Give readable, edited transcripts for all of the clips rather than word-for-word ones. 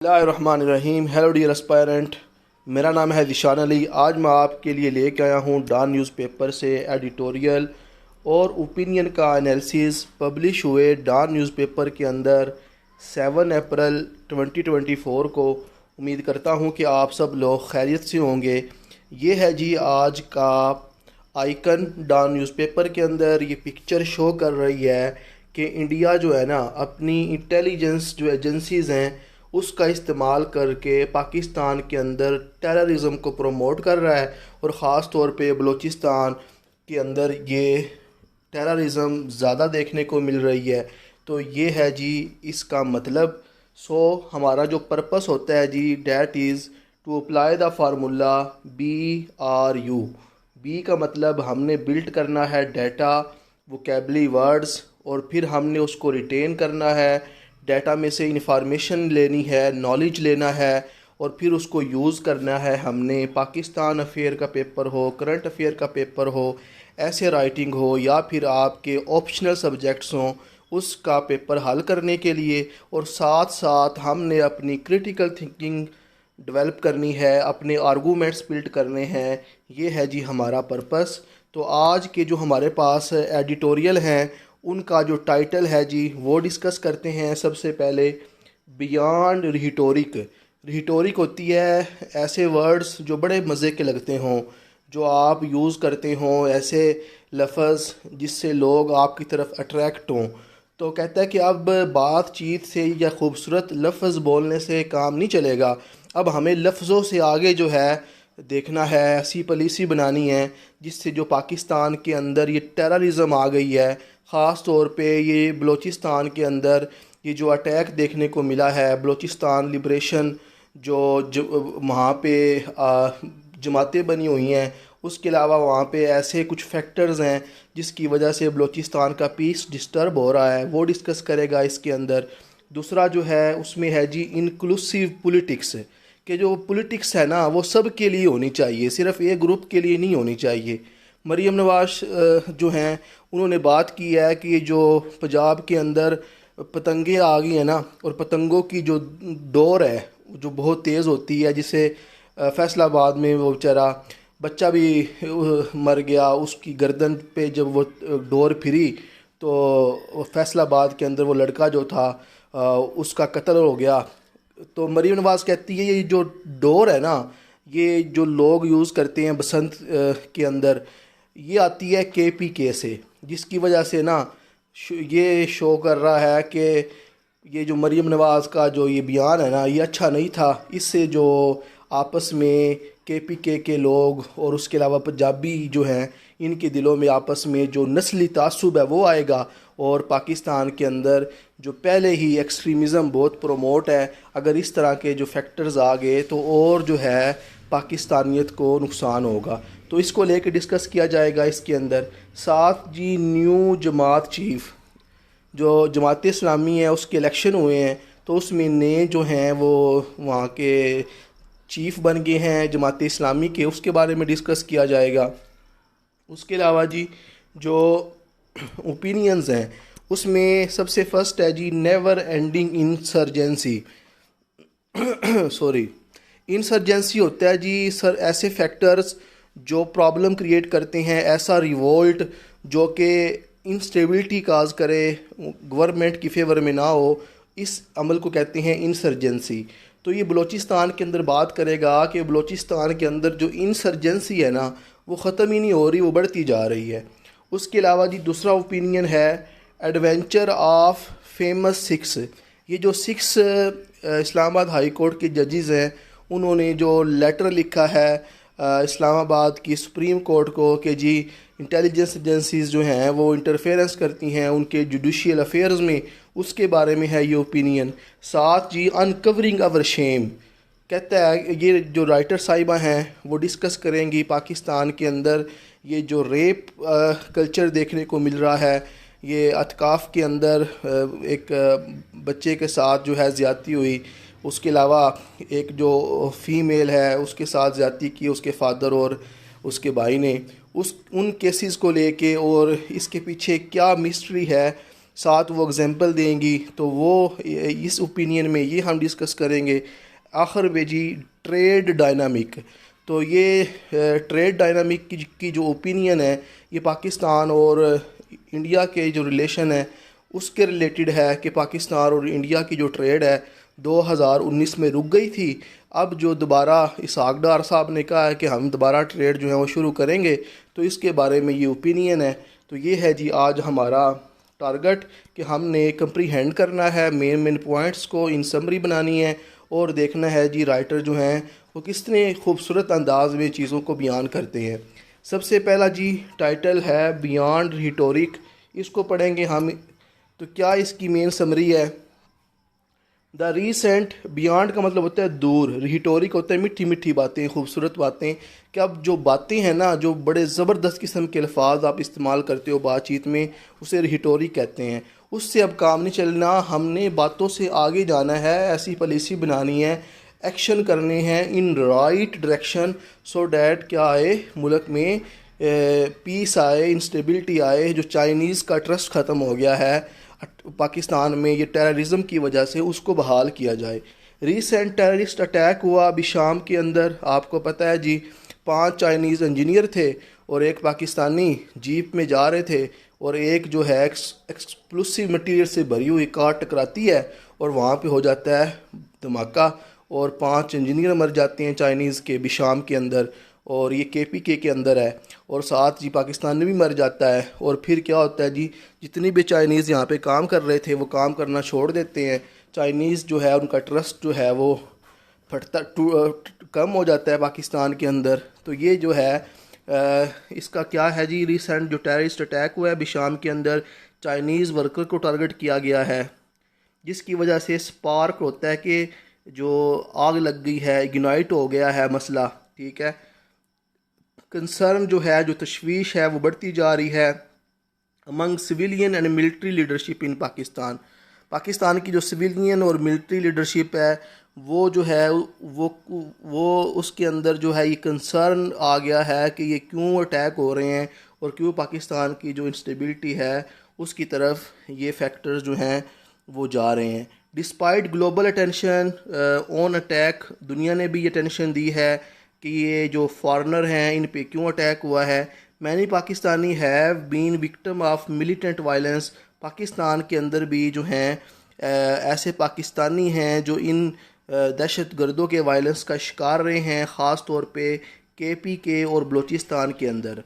बिस्मिल्लाहिर्रहमानिर्रहीम। Hello dear aspirant, मेरा नाम है ज़ीशान अली। आज मैं आपके लिए लेके आया हूँ डॉन न्यूज़पेपर से एडिटोरियल और ओपिनियन का एनालिसिस पब्लिश हुए डॉन न्यूज़पेपर के अंदर 7 अप्रैल 2024 को। उम्मीद करता हूँ कि आप सब लोग खैरियत से होंगे। ये है जी आज का आइकन। डॉन न्यूज़पेपर के अंदर ये पिक्चर शो कर रही है कि इंडिया जो है ना, अपनी इंटेलिजेंस जो एजेंसीज़ हैं उसका इस्तेमाल करके पाकिस्तान के अंदर टेररिज्म को प्रमोट कर रहा है और ख़ास तौर पे बलूचिस्तान के अंदर ये टेररिज्म ज़्यादा देखने को मिल रही है। तो ये है जी इसका मतलब। हमारा जो पर्पस होता है जी, that is to apply the formula BRU। B का मतलब हमने बिल्ट करना है डाटा, वोकेबलरी वर्ड्स, और फिर हमने उसको रिटेन करना है। डाटा में से इंफॉर्मेशन लेनी है, नॉलेज लेना है और फिर उसको यूज़ करना है। हमने पाकिस्तान अफेयर का पेपर हो, करंट अफेयर का पेपर हो, ऐसे राइटिंग हो या फिर आपके ऑप्शनल सब्जेक्ट्स हों, उसका पेपर हल करने के लिए। और साथ साथ हमने अपनी क्रिटिकल थिंकिंग डेवलप करनी है, अपने आर्गूमेंट्स बिल्ड करने हैं। ये है जी हमारा पर्पस। तो आज के जो हमारे पास एडिटोरियल हैं उनका जो टाइटल है जी वो डिस्कस करते हैं। सबसे पहले बियॉन्ड रिहिटोरिक। रिहिटोरिक होती है ऐसे वर्ड्स जो बड़े मज़े के लगते हों, जो आप यूज़ करते हों, ऐसे लफ्ज़ जिससे लोग आपकी तरफ अट्रैक्ट हों। तो कहता है कि अब बातचीत से या खूबसूरत लफ्ज़ बोलने से काम नहीं चलेगा, अब हमें लफ्ज़ों से आगे जो है देखना है, ऐसी पॉलिसी बनानी है जिससे जो पाकिस्तान के अंदर ये टेररिज्म आ गई है, ख़ास तौर पे ये बलूचिस्तान के अंदर ये जो अटैक देखने को मिला है, बलूचिस्तान लिबरेशन जो वहाँ पे जमातें बनी हुई हैं, उसके अलावा वहाँ पे ऐसे कुछ फैक्टर्स हैं जिसकी वजह से बलूचिस्तान का पीस डिस्टर्ब हो रहा है, वो डिस्कस करेगा इसके अंदर। दूसरा जो है उसमें है जी इंक्लूसिव पॉलिटिक्स, कि जो पॉलिटिक्स है ना वो सब के लिए होनी चाहिए, सिर्फ एक ग्रुप के लिए नहीं होनी चाहिए। मरीम नवाज जो हैं उन्होंने बात की है कि जो पंजाब के अंदर पतंगे आ गई हैं ना, और पतंगों की जो डोर है जो बहुत तेज़ होती है, जिसे फैसलाबाद में वो बेचारा बच्चा भी मर गया, उसकी गर्दन पे जब वो डोर फिरी तो फैसलाबाद के अंदर वो लड़का जो था उसका कत्ल हो गया। तो मरीम नवाज़ कहती है ये जो डोर है ना, ये जो लोग यूज़ करते हैं बसंत के अंदर, ये आती है KPK से, जिसकी वजह से ना ये शो कर रहा है कि ये जो मरीम नवाज़ का जो ये बयान है ना ये अच्छा नहीं था। इससे जो आपस में KPK के लोग और उसके अलावा पंजाबी जो हैं इनके दिलों में आपस में जो नस्ली तासुब है वो आएगा, और पाकिस्तान के अंदर जो पहले ही एक्सट्रीमिज़म बहुत प्रमोट है, अगर इस तरह के जो फैक्टर्स आ गए तो और जो है पाकिस्तानियत को नुकसान होगा। तो इसको लेके डिस्कस किया जाएगा इसके अंदर। साथ जी न्यू जमात चीफ़, जो जमात इस्लामी है उसके इलेक्शन हुए हैं, तो उसमें नए जो हैं वो वहाँ के चीफ़ बन गए हैं जमात इस्लामी के, उसके बारे में डिस्कस किया जाएगा। उसके अलावा जी जो ओपिनियंस हैं उसमें सबसे फर्स्ट है जी never ending insurgency. Sorry, insurgency होता है जी सर ऐसे फैक्टर्स जो प्रॉब्लम क्रिएट करते हैं, ऐसा रिवोल्ट जो कि इंस्टेबिलिटी काज करे, गवर्नमेंट की फेवर में ना हो, इस अमल को कहते हैं इंसर्जेंसी। तो ये बलूचिस्तान के अंदर बात करेगा कि बलूचिस्तान के अंदर जो इंसर्जेंसी है ना वो ख़त्म ही नहीं हो रही, वो बढ़ती जा रही है। उसके अलावा जी दूसरा ओपिनियन है एडवेंचर ऑफ फेमस 6। ये जो 6 इस्लामाबाद हाई कोर्ट के जजेस हैं उन्होंने जो लेटर लिखा है इस्लामाबाद की सुप्रीम कोर्ट को कि जी इंटेलिजेंस एजेंसीज़ जो हैं वो इंटरफेरेंस करती हैं उनके जुडिशियल अफेयर्स में, उसके बारे में है ये ओपिनियन। साथ जी अनकवरिंग अवर शेम, कहता है ये जो राइटर साहिबा हैं वो डिस्कस करेंगी पाकिस्तान के अंदर ये जो रेप कल्चर देखने को मिल रहा है। ये अतकाफ़ के अंदर एक बच्चे के साथ जो है ज़्यादती हुई, उसके अलावा एक जो फ़ीमेल है उसके साथ ज़्यादती की उसके फादर और उसके भाई ने, उन केसेस को लेके और इसके पीछे क्या मिस्ट्री है। साथ वो एग्जांपल देंगी। तो वो इस ओपिनियन में ये हम डिस्कस करेंगे। आखिर में जी ट्रेड डायनामिक, तो ये ट्रेड डायनामिक की जो ओपिनियन है ये पाकिस्तान और इंडिया के जो रिलेशन है उसके रिलेटेड है कि पाकिस्तान और इंडिया की जो ट्रेड है 2019 में रुक गई थी। अब जो दोबारा इसहाक डार साहब ने कहा है कि हम दोबारा ट्रेड जो है वो शुरू करेंगे, तो इसके बारे में ये ओपिनियन है। तो ये है जी आज हमारा टारगेट कि हमने कंप्रीहेंड करना है, मेन मेन पॉइंट्स को इन समरी बनानी है और देखना है जी राइटर जो हैं वो कितने खूबसूरत अंदाज में चीज़ों को बयान करते हैं। सबसे पहला जी टाइटल है बियॉन्ड रिटोरिक, इसको पढ़ेंगे हम। तो क्या इसकी मेन समरी है, द रीसेंट, बियॉन्ड का मतलब होता है दूर, रिटोरिक होता है मीठी मीठी बातें, खूबसूरत बातें। कि अब जो बातें हैं ना, जो बड़े ज़बरदस्त किस्म के अल्फाज आप इस्तेमाल करते हो बातचीत में, उसे रिटोरिक कहते हैं। उससे अब काम नहीं चलना, हमने बातों से आगे जाना है, ऐसी पॉलिसी बनानी है, एक्शन करने हैं in right direction, so that क्या आए मुल्क में पीस आए, इंस्टेबिलिटी आए। जो चाइनीज़ का ट्रस्ट ख़त्म हो गया है पाकिस्तान में ये टेररिज्म की वजह से, उसको बहाल किया जाए। रीसेंट टेररिस्ट अटैक हुआ अभी शाम के अंदर, आपको पता है जी 5 चाइनीज़ इंजीनियर थे और एक पाकिस्तानी जीप में जा रहे थे और एक जो है एक्सप्लोसिव मटीरियल से भरी हुई कार टकराती है और वहाँ पे हो जाता है धमाका और 5 इंजीनियर मर जाते हैं चाइनीज़ के भी शाम के अंदर। और ये KPK के अंदर है और साथ जी पाकिस्तान में भी मर जाता है। और फिर क्या होता है जी, जितनी भी चाइनीज़ यहाँ पे काम कर रहे थे वो काम करना छोड़ देते हैं। चाइनीज़ जो है उनका ट्रस्ट जो है वो फटता कम हो जाता है पाकिस्तान के अंदर। तो ये जो है इसका क्या है जी, रिसेंट जो टेररिस्ट अटैक हुआ है अभी शाम के अंदर, चाइनीज़ वर्कर को टारगेट किया गया है, जिसकी वजह से स्पार्क होता है कि जो आग लग गई है, इग्नाइट हो गया है मसला, ठीक है। कंसर्न जो है, जो तशवीश है वो बढ़ती जा रही है among civilian and military leadership in Pakistan. Pakistan की जो सिविलियन और मिलिट्री लीडरशिप है वो जो है वो उसके अंदर जो है ये कंसर्न आ गया है कि ये क्यों अटैक हो रहे हैं और क्यों पाकिस्तान की जो इंस्टेबिलिटी है उसकी तरफ ये फैक्टर्स जो हैं वो जा रहे हैं। Despite global attention on attack, दुनिया ने भी ये टेंशन दी है कि ये जो फॉरेनर हैं इन पे क्यों अटैक हुआ है। Many Pakistani have been victim of militant violence, Pakistan के अंदर भी जो हैं ऐसे पाकिस्तानी हैं जो इन दहशत गर्दों के वायलेंस का शिकार रहे हैं, ख़ास तौर पे KPK और बलूचिस्तान के अंदर।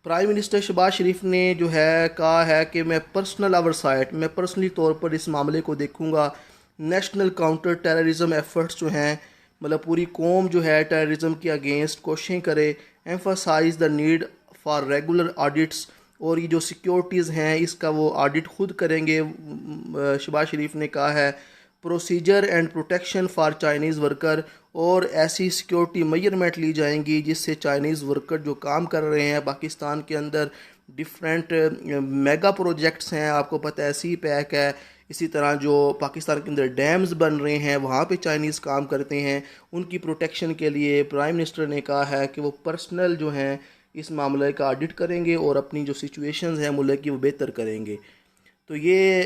प्राइम मिनिस्टर शहबाज शरीफ ने जो है कहा है कि मैं पर्सनल ओवरसाइट, मैं पर्सनली तौर पर इस मामले को देखूंगा। नेशनल काउंटर टेररिज्म एफर्ट्स जो हैं, मतलब पूरी कौम जो है टेररिज्म के अगेंस्ट कोशिशें करे। Emphasise the need for regular audits, और ये जो सिक्योरिटीज़ हैं इसका वो ऑडिट खुद करेंगे। शहबाज शरीफ ने कहा है procedure and protection for Chinese worker, और ऐसी सिक्योरिटी मेजरमेंट ली जाएंगी जिससे चाइनीज़ वर्कर जो काम कर रहे हैं पाकिस्तान के अंदर, डिफरेंट मेगा प्रोजेक्ट्स हैं, आपको पता है CPEC है, इसी तरह जो पाकिस्तान के अंदर डैम्स बन रहे हैं वहाँ पे चाइनीज़ काम करते हैं, उनकी प्रोटेक्शन के लिए प्राइम मिनिस्टर ने कहा है कि वो पर्सनल जो हैं इस मामले का ऑडिट करेंगे और अपनी जो सिचुएशंस हैं मुल्क की वो बेहतर करेंगे। तो ये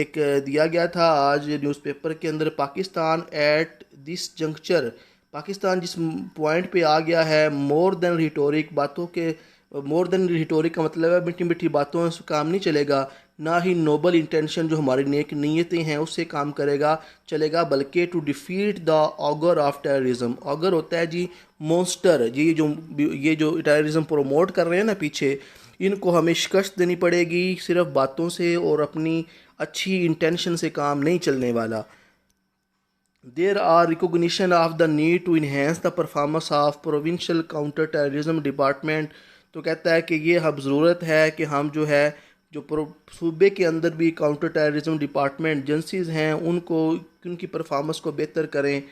एक दिया गया था आज न्यूज़पेपर के अंदर। Pakistan at this juncture, Pakistan जिस पॉइंट पे आ गया है, मोर देन रिटोरिक, बातों के मोर देन रिटोरिक का मतलब है मीठी मीठी बातों से काम नहीं चलेगा, ना ही नोबल इंटेंशन जो हमारी नेक नीयतें हैं उससे काम चलेगा, बल्कि to defeat the ogre of terrorism. Ogre होता है जी मॉन्स्टर, जी ये जो टेररिज्म प्रमोट कर रहे हैं ना पीछे, इनको हमें शिकस्त देनी पड़ेगी। सिर्फ बातों से और अपनी अच्छी इंटेंशन से काम नहीं चलने वाला। There are recognition of the need to enhance the performance of provincial counter terrorism department, तो कहता है कि ये अब ज़रूरत है कि हम जो है जो सूबे के अंदर भी काउंटर टेररिज्म डिपार्टमेंट एजेंसीज़ हैं उनको, उनकी परफॉर्मेंस को बेहतर करें।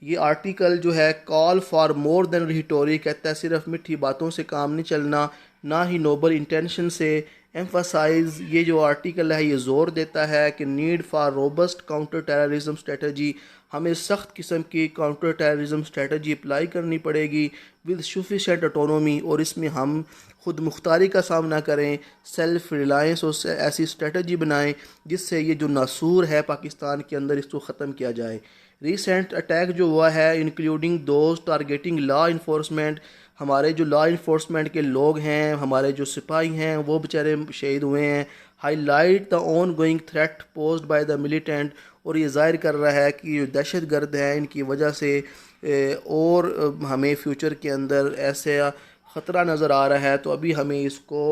ये आर्टिकल जो है call for more than rhetoric, कहता है सिर्फ मीठी बातों से काम नहीं चलना, ना ही नोबल इंटेंशन से, एम्फासाइज, ये जो आर्टिकल है ये ज़ोर देता है कि need for robust counter terrorism strategy, हमें सख्त किस्म की काउंटर टेररिज्म स्ट्रेटजी अप्लाई करनी पड़ेगी विद सफिशेंट ऑटोनोमी, और इसमें हम खुद मुख्तारी का सामना करें, सेल्फ रिलायंस और ऐसी स्ट्रेटजी बनाएं जिससे ये जो नासूर है पाकिस्तान के अंदर इसको ख़त्म किया जाए। रिसेंट अटैक जो हुआ है including those targeting law enforcement, हमारे जो लॉ इन्फोर्समेंट के लोग हैं, हमारे जो सिपाही हैं वो बेचारे शहीद हुए हैं। Highlight the on going threat posed by the militant, और ये ज़ाहिर कर रहा है कि जो दहशत गर्द हैं इनकी वजह से और हमें फ्यूचर के अंदर ऐसे ख़तरा नज़र आ रहा है। तो अभी हमें इसको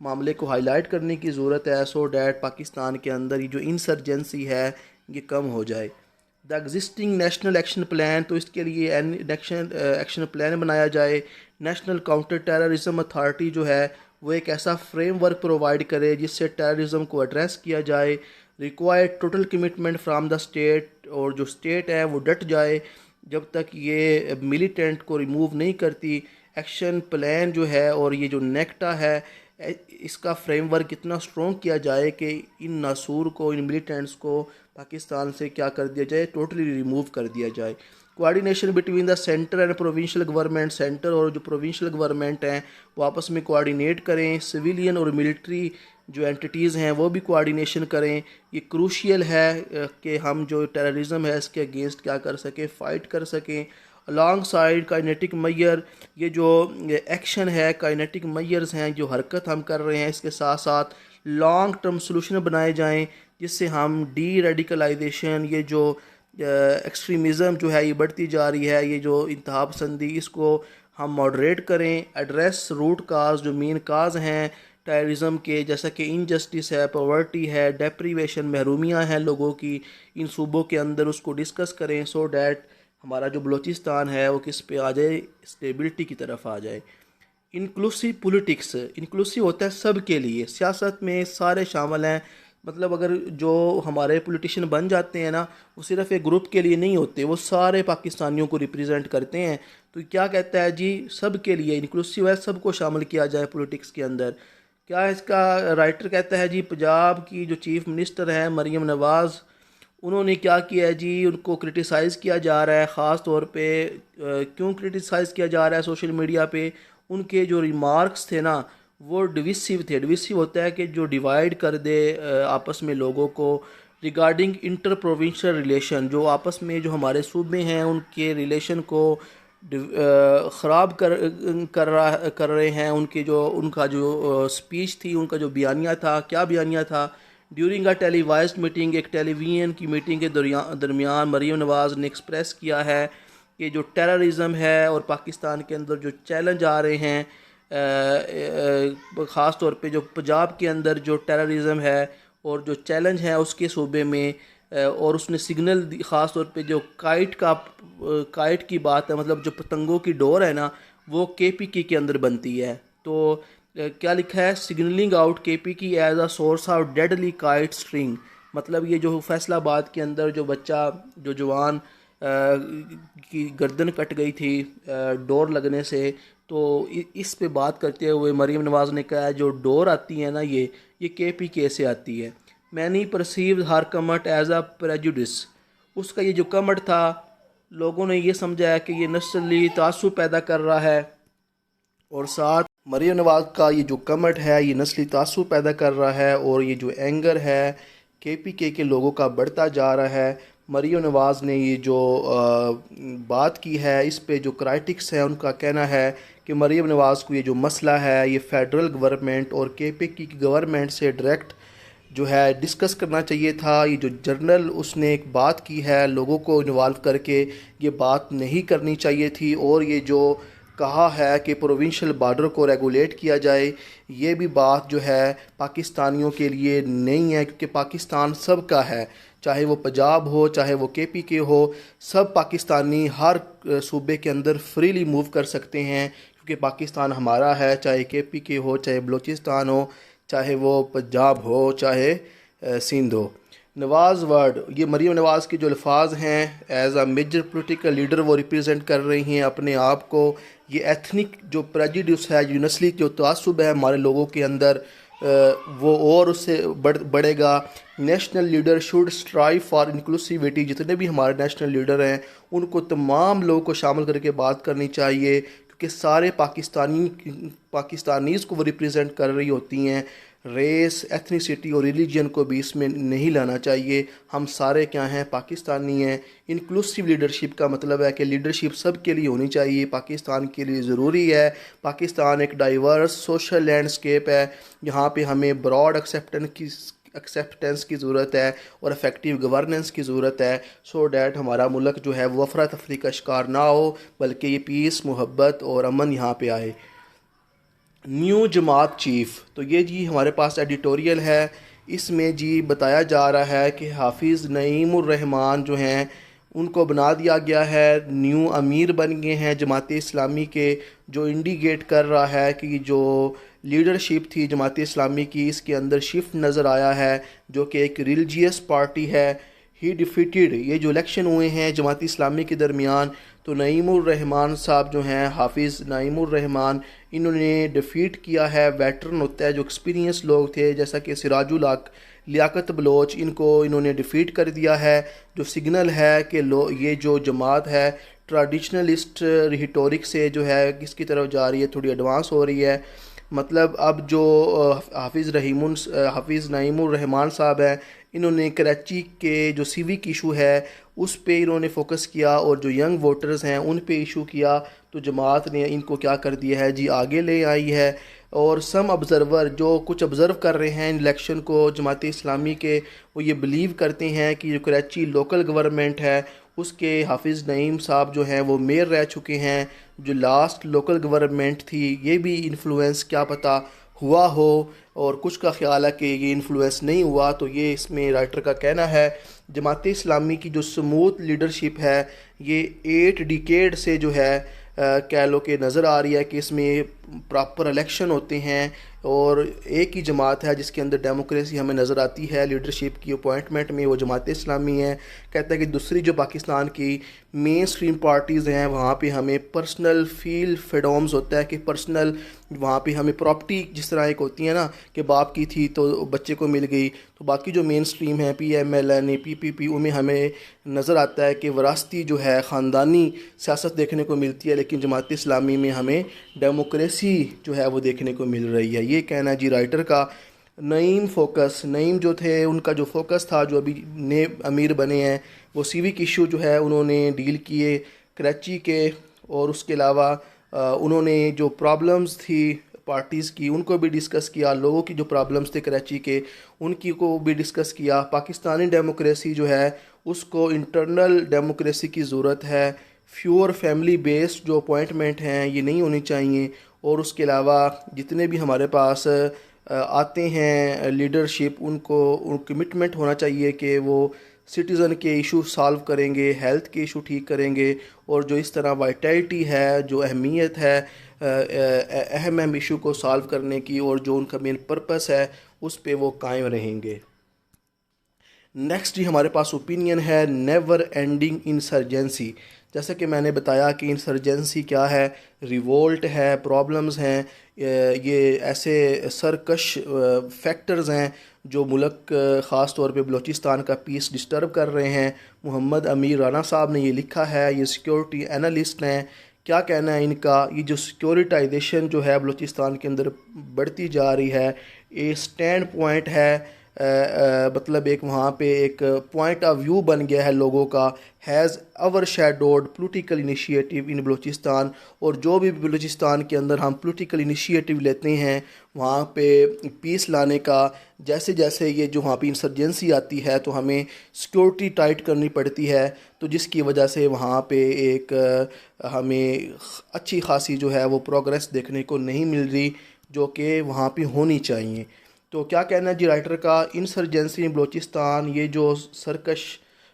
मामले को हाईलाइट करने की ज़रूरत है सो डैट पाकिस्तान के अंदर ये जो इंसर्जेंसी है ये कम हो जाए। The existing national action plan, तो इसके लिए एक्शन प्लान बनाया जाए। नेशनल काउंटर टेररिज्म अथॉरिटी जो है वो एक ऐसा फ्रेमवर्क प्रोवाइड करे जिससे टेररिज्म को एड्रेस किया जाए। Required total commitment from the state, और जो स्टेट है वो डट जाए जब तक ये मिलिटेंट को रिमूव नहीं करती। एक्शन प्लान जो है और ये जो नेक्टा है इसका फ्रेमवर्क इतना स्ट्रॉन्ग किया जाए कि इन नासूर को, इन मिलिटेंट्स को पाकिस्तान से क्या कर दिया जाए, टोटली रिमूव कर दिया जाए। Coordination between the centre and provincial government, centre और जो प्रोविंशियल गवर्नमेंट हैं वो आपस में कोऑर्डिनेट करें। सिविलियन और मिलिट्री जो एंटिटीज़ हैं वो भी कोऑर्डिनेशन करें। ये क्रूशियल है कि हम जो टेररिज्म है इसके अगेंस्ट क्या कर सकें, फ़ाइट कर सकें। अलॉन्ग साइड काइनेटिक मैयर, ये जो एक्शन है काइनेटिक मैयर्स हैं जो हरकत हम कर रहे हैं, इसके साथ साथ लॉन्ग टर्म सोल्यूशन बनाए जाएं जिससे हम डी रेडिकलाइजेशन, ये जो एक्सट्रीमिज़म जो है ये बढ़ती जा रही है, ये जो इंतहा पसंदी, इसको हम मॉडरेट करें। एड्रेस रूट काज, जो मेन काज हैं टेररिज्म के, जैसा कि इनजस्टिस है, पॉवर्टी है, डेप्रीवेशन, महरूमियाँ हैं लोगों की इन सूबों के अंदर, उसको डिस्कस करें सो डैट हमारा जो बलूचिस्तान है वो किस पे आ जाए, स्टेबिलिटी की तरफ आ जाए। इंक्लूसिव पॉलिटिक्स, इंक्लूसिव होता है सब के लिए, सियासत में सारे शामिल हैं। मतलब अगर जो हमारे पॉलिटिशियन बन जाते हैं ना वो सिर्फ एक ग्रुप के लिए नहीं होते, वो सारे पाकिस्तानियों को रिप्रेजेंट करते हैं। तो क्या कहता है जी, सब के लिए इंक्लूसिव है, सबको शामिल किया जाए पॉलिटिक्स के अंदर। क्या इसका राइटर कहता है जी, पंजाब की जो चीफ़ मिनिस्टर है मरीम नवाज़, उन्होंने क्या किया है जी, उनको क्रिटिसाइज़ किया जा रहा है। ख़ास तौर पे क्यों क्रिटिसाइज़ किया जा रहा है सोशल मीडिया पे, उनके जो रिमार्क्स थे ना वो डिविसिव थे। डिविसिव होता है कि जो डिवाइड कर दे आपस में लोगों को। रिगार्डिंग इंटर प्रोविंशियल रिलेशन, जो आपस में जो हमारे सूबे हैं उनके रिलेशन को ख़राब कर रहे हैं। उनका जो स्पीच थी, उनका जो बयानिया था, क्या बयानिया था, ड्यूरिंग अ टेलीवाइज्ड मीटिंग, एक टेलीविजन की मीटिंग के दरमियान मरीम नवाज़ ने एक्सप्रेस किया है कि जो टेररिज्म है और पाकिस्तान के अंदर जो चैलेंज आ रहे हैं, ख़ास तौर पे जो पंजाब के अंदर जो टेररिज्म है और जो चैलेंज है उसके सूबे में, और उसने सिग्नल ख़ास तौर पे जो काइट की बात है, मतलब जो पतंगों की डोर है ना वो KPK के अंदर बनती है। तो क्या लिखा है, signalling out KPK as a source of deadly kite string, मतलब ये जो फैसलाबाद के अंदर जो बच्चा, जो जवान की गर्दन कट गई थी डोर लगने से, तो इस पे बात करते हुए मरीम नवाज़ ने कहा जो डोर आती है ना ये KPK से आती है। Many perceived her comment as a prejudice, उसका ये जो कमट था लोगों ने ये समझा है कि ये नस्ली तासुब पैदा कर रहा है, और साथ मरीम नवाज़ का ये जो कमट है ये नस्ली तासुब पैदा कर रहा है, और ये जो एंगर है KPK के लोगों का बढ़ता जा रहा है। मरीम नवाज़ ने ये जो बात की है इस पे जो क्राइटिक्स है उनका कहना है कि मरीम नवाज़ को ये जो मसला है ये फेडरल गवर्नमेंट और KPK की गवर्नमेंट से डायरेक्ट जो है डिस्कस करना चाहिए था। ये जो जर्नल उसने एक बात की है लोगों को इन्वॉल्व करके, ये बात नहीं करनी चाहिए थी। और ये जो कहा है कि प्रोविंशियल बॉर्डर को रेगुलेट किया जाए, ये भी बात जो है पाकिस्तानियों के लिए नहीं है, क्योंकि पाकिस्तान सब का है, चाहे वो पंजाब हो चाहे वो KPK हो, सब पाकिस्तानी हर सूबे के अंदर फ्रीली मूव कर सकते हैं, क्योंकि पाकिस्तान हमारा है, चाहे KPK हो, चाहे बलूचिस्तान हो, चाहे वो पंजाब हो, चाहे सिंध हो। नवाज़ वर्ड, ये मरीम नवाज़ के जो अल्फाज हैं as a major political leader वो रिप्रेजेंट कर रही हैं अपने आप को। ये एथनिक जो प्रेजुडिस है, जो नस्ली जो तासुब है हमारे लोगों के अंदर, वो और उससे बढ़ेगा। National leader should strive for inclusivity, जितने भी हमारे नेशनल लीडर हैं उनको तमाम लोगों को शामिल करके बात करनी चाहिए, क्योंकि सारे पाकिस्तानीज़ को वो रिप्रेजेंट कर रही होती हैं। रेस, एथनिसिटी और रिलीजन को भी इसमें नहीं लाना चाहिए। हम सारे क्या हैं, पाकिस्तानी हैं। इंक्लूसिव लीडरशिप का मतलब है कि लीडरशिप सब के लिए होनी चाहिए, पाकिस्तान के लिए ज़रूरी है। पाकिस्तान एक डाइवर्स सोशल लैंडस्केप है, यहाँ पे हमें ब्रॉड एक्सेप्टेंस की ज़रूरत है और इफ़ेक्टिव गवर्नेंस की ज़रूरत है, सो डैट हमारा मुल्क जो है वो अफरा तफरी का शिकार ना हो, बल्कि ये पीस, मोहब्बत और अमन यहाँ पे आए। न्यू जमात चीफ़, तो ये जी हमारे पास एडिटोरियल है। इसमें जी बताया जा रहा है कि हाफिज़ नईमुर रहमान जो हैं उनको बना दिया गया है, न्यू अमीर बन गए हैं जमात इस्लामी के, जो इंडिकेट कर रहा है कि जो लीडरशिप थी जमात इस्लामी की इसके अंदर शिफ्ट नज़र आया है, जो कि एक रिलीजियस पार्टी है। ही डिफीटेड, ये जो इलेक्शन हुए हैं जमात इस्लामी के दरमियान, तो नईमुर रहमान साहब जो हैं, हाफिज़ नईमुर रहमान, इन्होंने डिफ़ीट किया है। वेटरन होता है, जो एक्सपीरियंस लोग थे, जैसा कि सिराजुल हक, लियाकत बलोच, इनको इन्होंने डिफ़ीट कर दिया है। जो सिग्नल है कि ये जो जमात है ट्रेडिशनलिस्ट रिटोरिक से जो है किसकी तरफ जा रही है, थोड़ी एडवांस हो रही है। मतलब अब जो हाफिज़ नईमुर रहमान साहब हैं, इन्होंने कराची के जो सिविक इशू है उस पे इन्होंने फोकस किया और जो यंग वोटर्स हैं उन पे इशू किया, तो जमात ने इनको क्या कर दिया है जी, आगे ले आई है। और सम ऑब्ज़र्वर जो कुछ ऑब्ज़र्व कर रहे हैं इलेक्शन को जमात इस्लामी के, वो ये बिलीव करते हैं कि जो कराची लोकल गवर्नमेंट है उसके हाफिज़ नईम साहब जो हैं वो मेयर रह चुके हैं। जो लास्ट लोकल गवर्नमेंट थी ये भी इन्फ्लुएंस क्या पता हुआ हो, और कुछ का ख्याल है कि ये इन्फ्लुएंस नहीं हुआ। तो ये इसमें राइटर का कहना है जमात इस्लामी की जो स्मूथ लीडरशिप है ये 8 डिकेड से जो है कह लो कि नज़र आ रही है कि इसमें प्रॉपर इलेक्शन होते हैं और एक ही जमात है जिसके अंदर डेमोक्रेसी हमें नज़र आती है लीडरशिप की अपॉइंटमेंट में, वो जमात इस्लामी है। कहता है कि दूसरी जो पाकिस्तान की मेन स्ट्रीम पार्टीज़ हैं वहाँ पे हमें पर्सनल फील फ्रीडम्स होता है कि पर्सनल वहाँ पे हमें प्रॉपर्टी जिस तरह एक होती है ना कि बाप की थी तो बच्चे को मिल गई, तो बाकी जो मेन स्ट्रीम है PMLN, PPP, उनमें हमें नज़र आता है कि वरासती जो है ख़ानदानी सियासत देखने को मिलती है, लेकिन जमात इस्लामी में हमें डेमोक्रेसी जो है वो देखने को मिल रही है। ये कहना है जी राइटर का। नईम जो थे उनका जो फोकस था, जो अभी नए अमीर बने हैं, वो सिविक इशू जो है उन्होंने डील किए कराची के, और उसके अलावा उन्होंने जो प्रॉब्लम्स थी पार्टीज़ की उनको भी डिस्कस किया, लोगों की जो प्रॉब्लम्स थे कराची के उनकी को भी डिस्कस किया। पाकिस्तानी डेमोक्रेसी जो है उसको इंटरनल डेमोक्रेसी की ज़रूरत है, फ्यूअर फैमिली बेस्ड जो अपॉइंटमेंट हैं ये नहीं होनी चाहिए। और उसके अलावा जितने भी हमारे पास आते हैं लीडरशिप, उनको कमिटमेंट होना चाहिए कि वो सिटीज़न के इशू सॉल्व करेंगे, हेल्थ के इशू ठीक करेंगे, और जो इस तरह वाइटलिटी है, जो अहमियत है अहम इशू को सॉल्व करने की, और जो उनका मेन पर्पस है उस पे वो कायम रहेंगे। नेक्स्ट ही हमारे पास ओपिनियन है नेवर एंडिंग इंसर्जेंसी। जैसा कि मैंने बताया कि इंसर्जेंसी क्या है, रिवोल्ट है, प्रॉब्लम्स हैं, ये ऐसे सरकश फैक्टर्स हैं जो मुल्क ख़ास तौर पे बलूचिस्तान का पीस डिस्टर्ब कर रहे हैं। मोहम्मद अमीर राना साहब ने ये लिखा है, ये सिक्योरिटी एनालिस्ट हैं। क्या कहना है इनका, ये जो सिक्योरिटाइजेशन जो है बलूचिस्तान के अंदर बढ़ती जा रही है, ये स्टैंड पॉइंट है, मतलब एक वहाँ पे एक पॉइंट ऑफ व्यू बन गया है लोगों का, has over shadowed political initiative in Balochistan. और जो भी बलूचिस्तान के अंदर हम पोलिटिकल इनिशिएटिव लेते हैं वहाँ पे पीस लाने का, जैसे जैसे ये जो वहाँ पे इंसर्जेंसी आती है तो हमें सिक्योरिटी टाइट करनी पड़ती है, तो जिसकी वजह से वहाँ पे एक हमें अच्छी खासी जो है वो प्रोग्रेस देखने को नहीं मिल रही जो कि वहाँ पे होनी चाहिए। तो क्या कहना है जी राइटर का, इंसर्जेंसी इन बलूचिस्तान, ये जो सरकश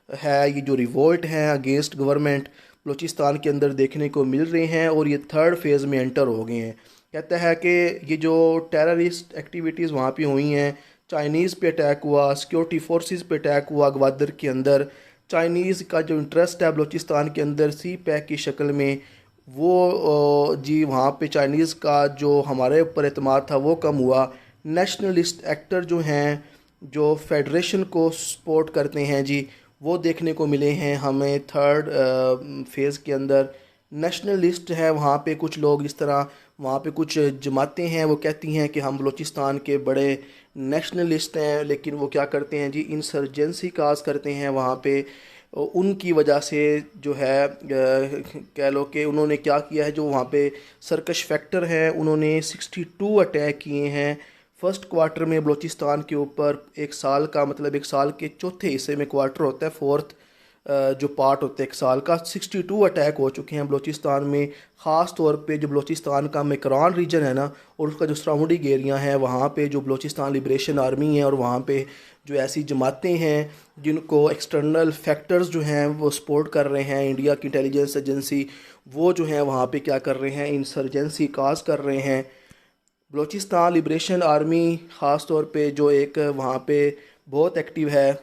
है, ये जो रिवोल्ट हैं अगेंस्ट गवर्नमेंट बलूचिस्तान के अंदर देखने को मिल रहे हैं और ये थर्ड फेज़ में एंटर हो गए हैं। कहता है कि ये जो टेररिस्ट एक्टिविटीज़ वहाँ पे हुई हैं, चाइनीज़ पे अटैक हुआ, सिक्योरिटी फोर्सेस पे अटैक हुआ ग्वादर के अंदर, चाइनीज़ का जो इंटरेस्ट है बलूचिस्तान के अंदर सी पैक की शक्ल में, वो जी वहाँ पे चाइनीज़ का जो हमारे ऊपर एतमाद था वो कम हुआ। नेशनलिस्ट एक्टर जो हैं, जो फेडरेशन को सपोर्ट करते हैं जी, वो देखने को मिले हैं हमें थर्ड फेज़ के अंदर। नेशनलिस्ट है वहाँ पे कुछ लोग, इस तरह वहाँ पे कुछ जमातें हैं, वो कहती हैं कि हम बलूचिस्तान के बड़े नेशनलिस्ट हैं, लेकिन वो क्या करते हैं जी, इंसर्जेंसी काज करते हैं वहाँ पे। उनकी वजह से जो है कह लो कि उन्होंने क्या किया है, जो वहाँ पे सरकश फैक्टर हैं, उन्होंने 62 अटैक किए हैं फर्स्ट क्वार्टर में बलूचिस्तान के ऊपर। एक साल का मतलब एक साल के चौथे हिस्से में क्वार्टर होता है, फोर्थ जो पार्ट होता है एक साल का, 62 अटैक हो चुके हैं बलूचिस्तान में। ख़ास तौर पे जो बलूचिस्तान का मकरान रीजन है ना, और उसका जो सराउंडिंग एरिया है, वहाँ पे जो बलूचिस्तान लिबरेशन आर्मी है और वहाँ पे जो ऐसी जमातें हैं जिनको एक्सटर्नल फैक्टर्स जो हैं वो सपोर्ट कर रहे हैं, इंडिया की इंटेलिजेंस एजेंसी, वो जो हैं वहाँ पे क्या कर रहे हैं, इंसर्जेंसी काज कर रहे हैं। बलूचिस्तान लिबरेशन आर्मी ख़ास तौर पे जो एक वहाँ पे बहुत एक्टिव है,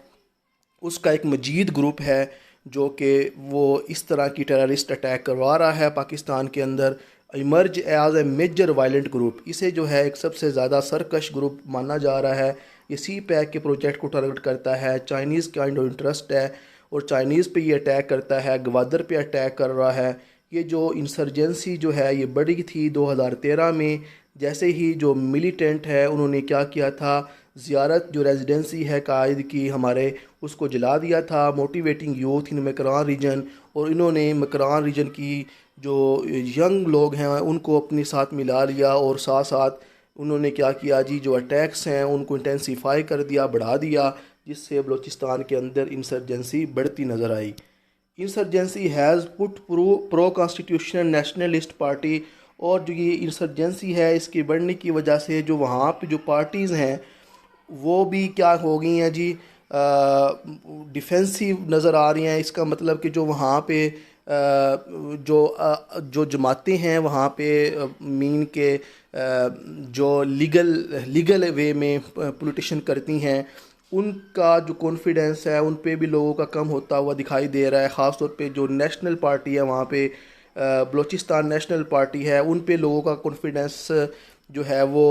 उसका एक मजीद ग्रुप है जो कि वो इस तरह की टेररिस्ट अटैक करवा रहा है पाकिस्तान के अंदर, emerge as a major violent group. इसे जो है एक सबसे ज़्यादा सरकश ग्रुप माना जा रहा है। ये सी पैक के प्रोजेक्ट को टारगेट करता है, चाइनीज़ काइंड ऑफ इंटरेस्ट है और चाइनीज़ पे ये अटैक करता है, गवादर पे अटैक कर रहा है। ये जो इंसर्जेंसी जो है ये बढ़ी थी 2013 में, जैसे ही जो मिलिटेंट है उन्होंने क्या किया था, ज़ियारत जो रेजिडेंसी है कायद की हमारे, उसको जला दिया था, motivating youth in Makran region. और इन्होंने मकरान रीजन की जो यंग लोग हैं उनको अपने साथ मिला लिया और साथ साथ उन्होंने क्या किया जी, जो अटैक्स हैं उनको इंटेंसीफाई कर दिया, बढ़ा दिया, जिससे बलूचिस्तान के अंदर इंसर्जेंसी बढ़ती नज़र आई। Insurgency has put pro constitutional nationalist party, और जो ये इंसर्जेंसी है इसके बढ़ने की वजह से जो वहाँ पे जो पार्टीज़ हैं वो भी क्या हो गई हैं जी, डिफेंसिव नज़र आ रही हैं। इसका मतलब कि जो वहाँ पे जो जमातें हैं वहाँ पे मीन के जो लीगल वे में पॉलिटिशियन करती हैं, उनका जो कॉन्फिडेंस है उन पे भी लोगों का कम होता हुआ दिखाई दे रहा है। ख़ास तौर पे जो नेशनल पार्टी है वहाँ पे बलूचिस्तान नेशनल पार्टी है, उन पे लोगों का कॉन्फिडेंस जो है वो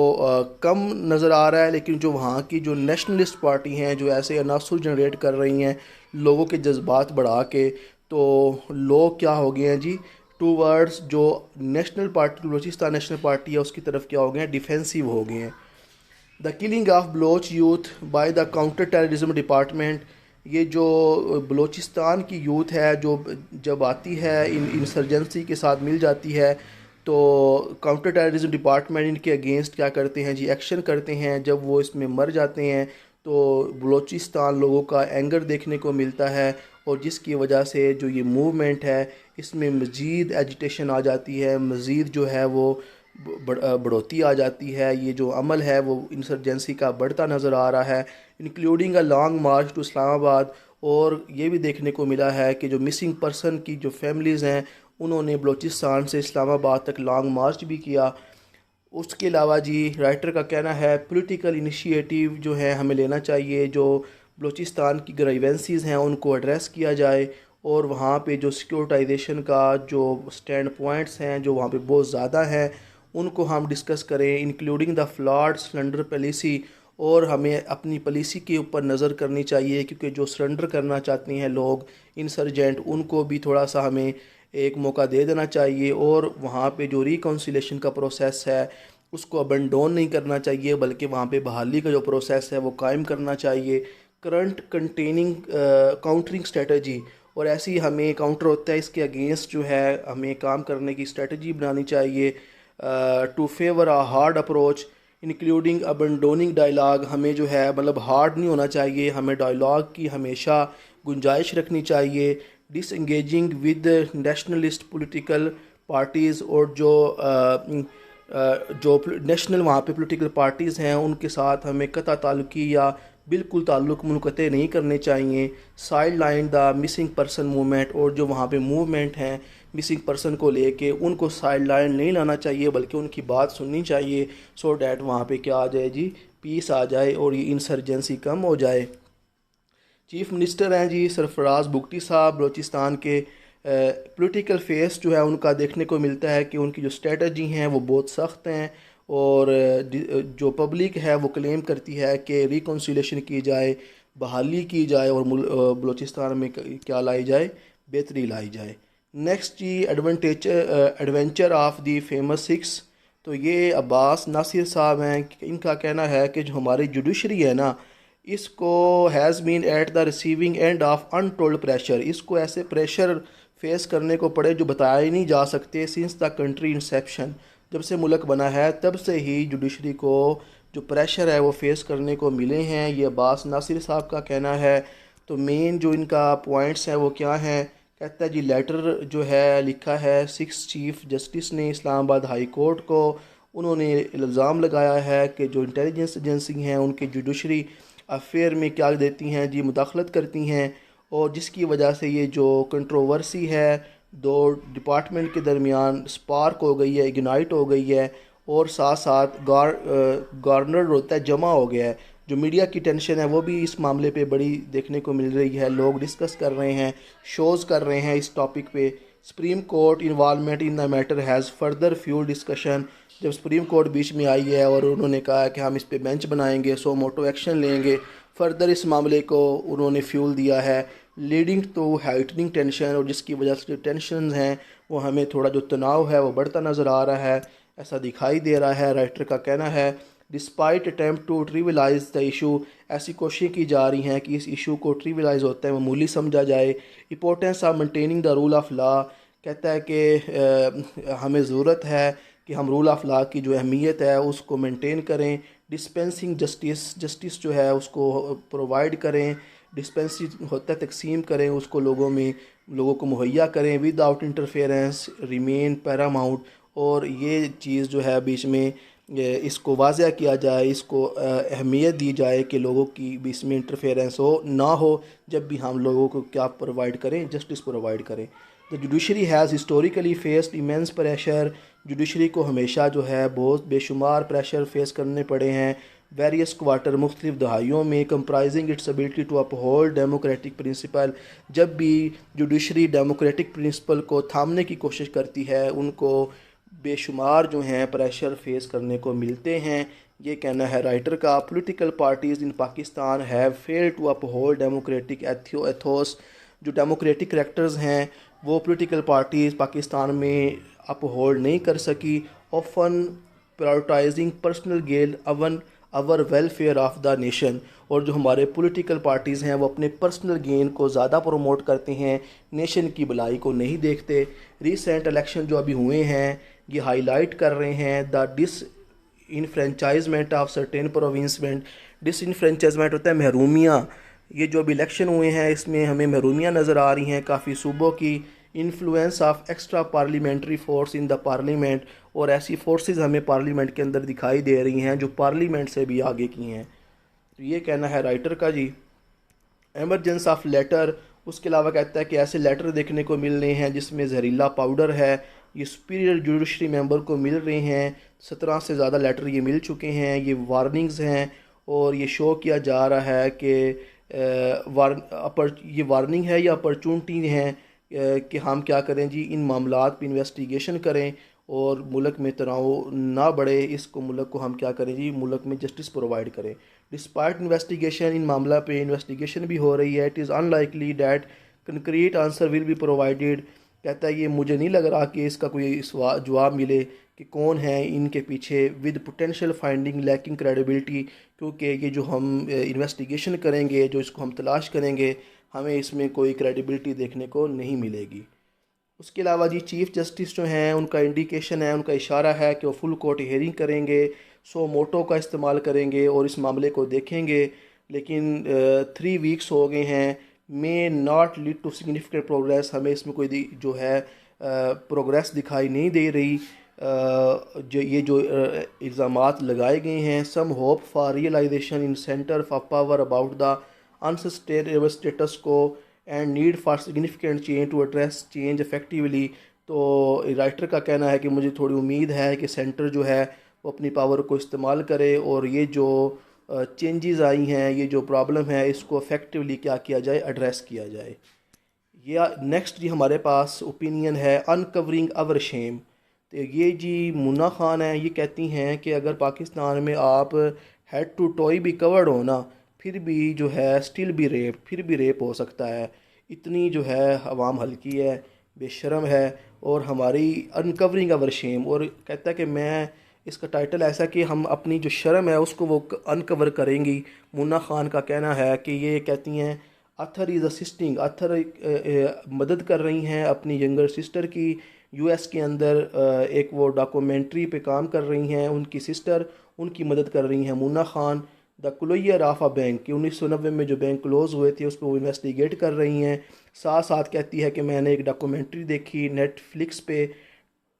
कम नज़र आ रहा है। लेकिन जो वहाँ की जो नेशनलिस्ट पार्टी हैं, जो ऐसे अनासुर जनरेट कर रही हैं लोगों के जज्बात बढ़ा के, तो लोग क्या हो गए हैं जी, टूवर्ड्स जो national party Balochistan national party है उसकी तरफ क्या हो गए हैं, डिफेंसिव हो गए हैं। The killing of Baloch youth by the counter terrorism department, ये जो बलूचिस्तान की यूथ है जो जब आती है इन इंसर्जेंसी के साथ मिल जाती है, तो काउंटर टेररिज्म डिपार्टमेंट इनके अगेंस्ट क्या करते हैं जी, एक्शन करते हैं। जब वो इसमें मर जाते हैं तो बलूचिस्तान लोगों का एंगर देखने को मिलता है, और जिसकी वजह से जो ये मूवमेंट है इसमें मज़ीद एजिटेशन आ जाती है, मज़ीद जो है वो बढ़ोती आ जाती है। ये जो अमल है वो इंसर्जेंसी का बढ़ता नज़र आ रहा है, including a long March two Islamabad. और ये भी देखने को मिला है कि जो मिसिंग पर्सन की जो फैमिलीज़ हैं उन्होंने बलूचिस्तान से इस्लामाबाद तक लॉन्ग मार्च भी किया। उसके अलावा जी राइटर का कहना है पॉलिटिकल इनिशिएटिव जो है हमें लेना चाहिए, जो बलूचिस्तान की ग्रीवेंसीज़ हैं उनको एड्रेस किया जाए, और वहाँ पे जो सिक्योरिटाइजेशन का जो स्टैंड पॉइंट्स हैं जो वहाँ पे बहुत ज़्यादा हैं उनको हम डिस्कस करें, including the flawed surrender policy. और हमें अपनी पॉलिसी के ऊपर नज़र करनी चाहिए, क्योंकि जो सरेंडर करना चाहते हैं लोग इंसर्जेंट, उनको भी थोड़ा सा हमें एक मौका दे देना चाहिए। और वहाँ पे जो रिकॉन्सिलेशन का प्रोसेस है उसको अबंडोन नहीं करना चाहिए, बल्कि वहाँ पे बहाली का जो प्रोसेस है वो कायम करना चाहिए। करंट कंटेनिंग काउंटरिंग स्ट्रेटजी, और ऐसी हमें काउंटर होता है इसके अगेंस्ट जो है हमें काम करने की स्ट्रेटजी बनानी चाहिए। To favour a hard approach including abandoning dialogue, हमें जो है मतलब हार्ड नहीं होना चाहिए, हमें डायलॉग की हमेशा गुंजाइश रखनी चाहिए। डिसंगेजिंग विद नेशनलिस्ट पॉलिटिकल पार्टीज़, और जो नेशनल वहाँ पे पॉलिटिकल पार्टीज़ हैं उनके साथ हमें कता ताल्लुकी या बिल्कुल ताल्लुक़ मुनक़ते नहीं करने चाहिए। Side line the missing person movement, और जो वहाँ पे मूवमेंट हैं मिसिंग पर्सन को लेके उनको साइड लाइन नहीं लाना चाहिए, बल्कि उनकी बात सुननी चाहिए, सो डैट वहाँ पे क्या आ जाए जी, पीस आ जाए और ये इंसर्जेंसी कम हो जाए। चीफ़ मिनिस्टर हैं जी सरफराज बुगटी साहब, बलूचिस्तान के पॉलिटिकल फेस जो है उनका देखने को मिलता है कि उनकी जो स्ट्रेटजी हैं वो बहुत सख्त हैं, और जो पब्लिक है वो क्लेम करती है कि रिकन्सिलेशन की जाए, बहाली की जाए और बलूचिस्तान में क्या लाई जाए, बेहतरी लाई जाए। नेक्स्ट जी adventure of the famous six. तो ये अब्बास नासिर साहब हैं, इनका कहना है कि जो हमारी जुडिशरी है ना, इसको has been at the receiving end of untold pressure, इसको ऐसे प्रेशर फेस करने को पड़े जो बताए ही नहीं जा सकते सिंस द कंट्री इंसेप्शन, जब से मुल्क बना है तब से ही जुडिशरी को जो प्रेशर है वो फेस करने को मिले हैं। ये अब्बास नासिर साहब का कहना है। तो मेन जो इनका पॉइंट्स हैं वो क्या हैं, कहता है जी लेटर जो है लिखा है 6 चीफ जस्टिस ने इस्लामाबाद हाई कोर्ट को। उन्होंने इल्ज़ाम लगाया है कि जो इंटेलिजेंस एजेंसी हैं उनके जुडिशरी अफेयर में क्या देती हैं जी, मुदाखलत करती हैं, और जिसकी वजह से ये जो कंट्रोवर्सी है दो डिपार्टमेंट के दरमियान स्पार्क हो गई है, इग्नाइट हो गई है, और साथ साथ गार्नर होता है, जमा हो गया है। जो मीडिया की टेंशन है वो भी इस मामले पे बड़ी देखने को मिल रही है, लोग डिस्कस कर रहे हैं, शोज़ कर रहे हैं इस टॉपिक पे। Supreme court involvement in the matter has further fuel discussion. जब सुप्रीम कोर्ट बीच में आई है और उन्होंने कहा है कि हम इस पे बेंच बनाएंगे, सो मोटो एक्शन लेंगे, फर्दर इस मामले को उन्होंने फ्यूल दिया है, लीडिंग टू हाइटनिंग टेंशन, और जिसकी वजह से जो टेंशन हैं वो हमें थोड़ा जो तनाव है वो बढ़ता नज़र आ रहा है, ऐसा दिखाई दे रहा है। राइटर का कहना है despite attempt to trivialise the issue, ऐसी कोशिशें की जा रही हैं कि इस इशू को ट्रिविलाइज होता है मामूली समझा जाए। Importance of maintaining the rule of law, कहता है कि हमें ज़रूरत है कि हम रूल ऑफ लॉ की जो अहमियत है उसको मेंटेन करें। डिस्पेंसिंग जस्टिस जो है उसको प्रोवाइड करें, डिस्पेंसिंग होता है तकसीम करें उसको लोगों को मुहैया करें, विदाउट इंटरफेरेंस रिमेन पैरामाउंट। और ये चीज़ जो है बीच में इसको वाज़ह किया जाए, इसको अहमियत दी जाए कि लोगों की बीच में इंटरफेरेंस ना हो जब भी हम लोगों को क्या प्रोवाइड करें, जस्टिस प्रोवाइड करें। The judiciary has historically faced immense pressure, judiciary को हमेशा जो है बहुत बेशुमार प्रेशर फेस करने पड़े हैं वेरियस क्वार्टर मुख्तलिफ दहाइयों में, comprising its ability to uphold democratic principle. जब भी जुडिशरी डेमोक्रेटिक प्रिंसिपल को थामने की कोशिश करती है उनको बेशुमार जो हैं प्रेशर फेस करने को मिलते हैं। ये कहना है राइटर का। Political parties in Pakistan have failed to uphold democratic ethos, जो डेमोक्रेटिक करैक्टर्स हैं वो पॉलिटिकल पार्टीज़ पाकिस्तान में अपहोल्ड नहीं कर सकी। Often prioritising personal gain over welfare of the nation, और जो हमारे पॉलिटिकल पार्टीज़ हैं वो अपने पर्सनल गेन को ज़्यादा प्रमोट करते हैं, नेशन की भलाई को नहीं देखते। रीसेंट इलेक्शन जो अभी हुए हैं ये हाईलाइट कर रहे हैं the disenfranchisement of certain provinces. Disenfranchisement होता है महरूमियाँ। ये जो अभी इलेक्शन हुए हैं इसमें हमें महरूमियाँ नज़र आ रही हैं काफ़ी सूबों की। Influence of extra parliamentary force in the parliament, और ऐसी फोर्सेस हमें पार्लियामेंट के अंदर दिखाई दे रही हैं जो पार्लियामेंट से भी आगे की हैं। तो ये कहना है राइटर का जी। एमरजेंस ऑफ लेटर, उसके अलावा कहता है कि ऐसे लेटर देखने को मिल रहे हैं जिसमें जहरीला पाउडर है, ये सुपीरियर जुडिशरी मेंबर को मिल रहे हैं। 17 से ज़्यादा लेटर ये मिल चुके हैं, ये वार्निंग्स हैं, और ये शो किया जा रहा है कि ये वार्निंग है या अपॉर्चुनिटी हैं कि हम क्या करें जी, इन मामलात पे इन्वेस्टिगेशन करें और मुल्क में तनाव ना बढ़े, इसको मुल्क को हम क्या करें जी, मुल्क में जस्टिस प्रोवाइड करें। डिस्पाइट इन्वेस्टिगेशन, इन मामला पे इन्वेस्टिगेशन भी हो रही है। It is unlikely that concrete answer will be provided, कहता है ये मुझे नहीं लग रहा कि इसका कोई जवाब मिले कि कौन है इनके पीछे, with potential finding lacking credibility, क्योंकि ये जो हम इन्वेस्टिगेशन करेंगे, जो इसको हम तलाश करेंगे, हमें इसमें कोई क्रेडिबिलिटी देखने को नहीं मिलेगी। उसके अलावा जी चीफ़ जस्टिस जो हैं उनका इंडिकेशन है, उनका इशारा है कि वो फुल कोर्ट हेयरिंग करेंगे, सो मोटो का इस्तेमाल करेंगे और इस मामले को देखेंगे। लेकिन 3 वीक्स हो गए हैं, may not lead to significant progress, हमें इसमें कोई जो है प्रोग्रेस दिखाई नहीं दे रही। जो ये जो इल्ज़ामात लगाए गए हैं, some hope for realisation in centre for power about the unsustainable status quo and need for significant change to address change effectively. तो राइटर का कहना है कि मुझे थोड़ी उम्मीद है कि सेंटर जो है वो अपनी पावर को इस्तेमाल करे और ये जो चेंजेस आई हैं, ये जो प्रॉब्लम है, इसको इफेक्टिवली क्या किया जाए, एड्रेस किया जाए। या नेक्स्ट जी हमारे पास ओपिनियन है अनकवरिंग अवर शेम। तो ये जी मुन्ना खान है, ये कहती हैं कि अगर पाकिस्तान में आप हेड टू टॉय भी कवर्ड हो ना, फिर भी जो है स्टिल भी रेप, फिर भी रेप हो सकता है। इतनी जो है अवाम हल्की है, बेशरम है। और हमारी अनकवरिंग अवर शेम, और कहता है कि मैं इसका टाइटल ऐसा कि हम अपनी जो शर्म है उसको वो अनकवर करेंगी। मुन्ना खान का कहना है कि ये कहती हैं अथर इज़ असिस्टिंग, अथर मदद कर रही हैं अपनी यंगर सिस्टर की। यूएस के अंदर एक वो डॉक्यूमेंट्री पे काम कर रही हैं, उनकी सिस्टर उनकी मदद कर रही हैं। Munna Khan the closure of a bank, कि 1990 में जो बैंक क्लोज हुए थे उसको वो इन्वेस्टिगेट कर रही हैं। साथ साथ कहती है कि मैंने एक डॉक्यूमेंट्री देखी नेटफ्लिक्स पे,